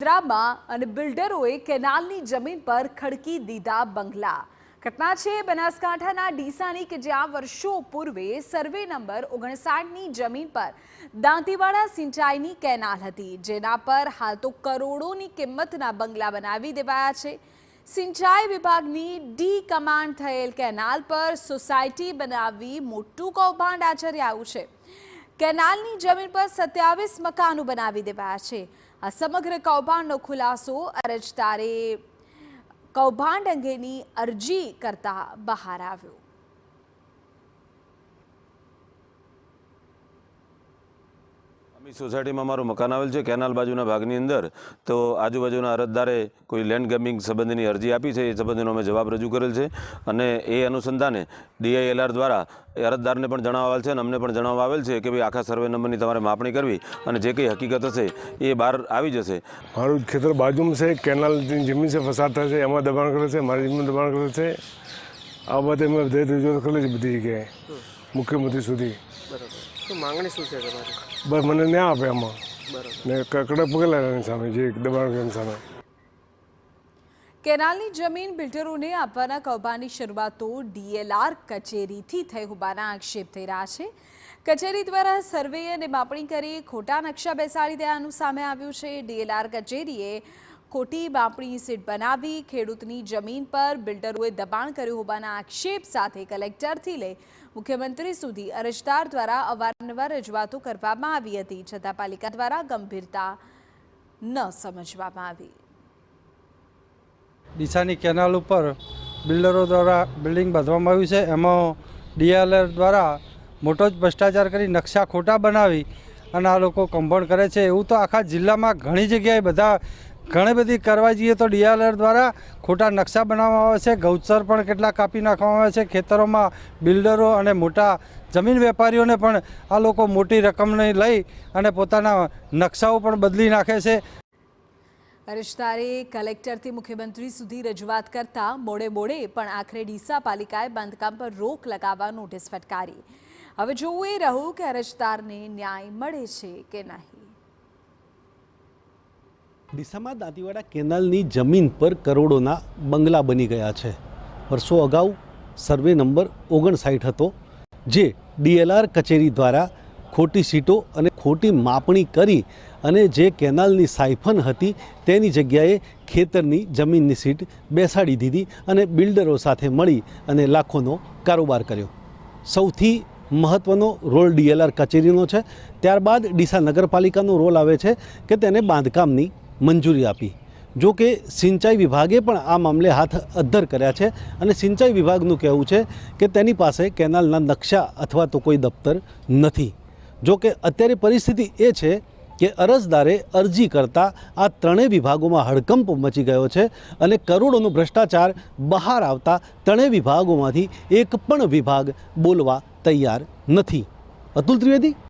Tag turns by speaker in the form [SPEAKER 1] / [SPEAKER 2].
[SPEAKER 1] વડોદરામાં અને બિલ્ડરોએ કેનાલની જમીન પર ખડકી દીધા બંગલા। ઘટના છે બનાસકાંઠાના ડીસાની કે જ્યાં વર્ષો પૂર્વે સર્વે નંબર 59ની જમીન પર દાંતીવાડા સિંચાઈની કેનાલ હતી, જેના પર હાલ તો કરોડોની કિંમતના બંગલા બનાવી દેવાયા છે। સિંચાઈ વિભાગની ડી કમાન્ડ થયેલ કેનાલ પર સોસાયટી બનાવી મોટું કૌભાંડ આચર્યું છે। કેનાલની જમીન પર 27 મકાનો બનાવી દેવાયા છે। આ સમગ્ર કૌભાંડનો ખુલાસો અરજદારે કૌભાંડ અંગેની અરજી કરતા બહાર આવ્યો।
[SPEAKER 2] સોસાયટીમાં મારું મકાન આવેલ છે કેનાલ બાજુના ભાગની અંદર, તો આજુબાજુના અરજદારે કોઈ લેન્ડ ગ્રેબિંગ સંબંધીની અરજી આપી છે, એ સંબંધીનો અમે જવાબ રજૂ કરેલ છે અને એ અનુસંધાને DILR દ્વારા અરજદારને પણ જણાવવા આવેલ છે અને અમને પણ જણાવવા આવેલ છે કે ભાઈ આખા સર્વે નંબરની તમારે માપણી કરવી અને જે કંઈ હકીકત હશે એ બહાર આવી જશે।
[SPEAKER 3] મારું ખેતર બાજુમાં છે, કેનાલની જમીન છે, પસાર થાય છે, એમાં દબાણ કરે છે, મારી જમીન દબાણ કરે છે। આ બધે મેં રજૂઆત કરેલી છે બધી જગ્યાએ, મુખ્યમંત્રી સુધી।
[SPEAKER 4] તો માંગણી શું છે તમારી?
[SPEAKER 3] બસ મને ન્યાય આપે આમાં, ને કડક પગલાં એની સામે જે દબાણ એની સામે।
[SPEAKER 1] કેનાલની જમીન બિલ્ડરોને આપવાના કૌભાંડની શરૂઆત તો DLR કચેરીથી થઈ હોવાના આક્ષેપ થઈ રહ્યા છે। કચેરી દ્વારા સર્વે અને માપણી કરી ખોટા નકશા બેસાડી દેવાનું સામે આવ્યું છે। DLR કચેરીએ ખોટી માપણી સીટ બનાવી ખેડૂતની જમીન પર બિલ્ડરોએ દબાણ કર્યું હોવાના આક્ષેપ સાથે કલેક્ટરથી લઈ મુખ્યમંત્રી સુધી અરજદાર દ્વારા અવારનવાર રજૂઆતો કરવામાં આવી હતી, છતાં પાલિકા દ્વારા ગંભીરતા ન સમજવામાં આવી।
[SPEAKER 5] ડીસાની કેનાલ ઉપર બિલ્ડરો દ્વારા બિલ્ડિંગ બાંધવામાં આવ્યું છે, એમાં DLR દ્વારા મોટો જ ભ્રષ્ટાચાર કરી નકશા ખોટા બનાવી અને આ લોકો કૌભાંડ કરે છે। એવું તો આખા જિલ્લામાં ઘણી જગ્યાએ ઘણી બધી કરવા જઈએ તો DLR દ્વારા ખોટા નકશા બનાવવામાં આવે છે, ગૌચર પણ કેટલા કાપી નાખવામાં આવે છે। ખેતરોમાં બિલ્ડરો અને મોટા જમીન વેપારીઓને પણ આ લોકો મોટી રકમને લઈ અને પોતાના નકશાઓ પણ બદલી નાખે છે।
[SPEAKER 1] અરજદારે કલેક્ટરથી મુખ્યમંત્રી સુધી રજૂઆત કરતા મોડે પણ આખરે ડીસા પાલિકાએ બાંધકામ પર રોક લગાવવા નોટિસ ફટકારી। હવે જોવું એ રહ્યું કે અરજદારને ન્યાય મળે છે કે નહીં।
[SPEAKER 6] ડીસામાં દાંતીવાડા કેનાલની જમીન પર કરોડોના બંગલા બની ગયા છે। વર્ષો અગાઉ સર્વે નંબર 59 હતો, જે DLR કચેરી દ્વારા ખોટી સીટો અને ખોટી માપણી કરી અને જે કેનાલની સાયફન હતી તેની જગ્યાએ ખેતરની જમીનની સીટ બેસાડી દીધી અને બિલ્ડરો સાથે મળી અને લાખોનો કારોબાર કર્યો। સૌથી મહત્ત્વનો રોલ DLR કચેરીનો છે, ત્યારબાદ ડીસા નગરપાલિકાનો રોલ આવે છે કે તેને બાંધકામની મંજૂરી આપી। જો કે સિંચાઈ વિભાગે પણ આ મામલે હાથ અદ્ધર કર્યા છે અને સિંચાઈ વિભાગનું કહેવું છે કે તેની પાસે કેનાલના નકશા અથવા તો કોઈ દફતર નથી। જો કે અત્યારે પરિસ્થિતિ એ છે કે અરજદારે અરજી કરતાં આ ત્રણેય વિભાગોમાં હડકંપ મચી ગયો છે અને કરોડોનો ભ્રષ્ટાચાર બહાર આવતા ત્રણેય વિભાગોમાંથી એક પણ વિભાગ બોલવા તૈયાર નથી। અતુલ ત્રિવેદી,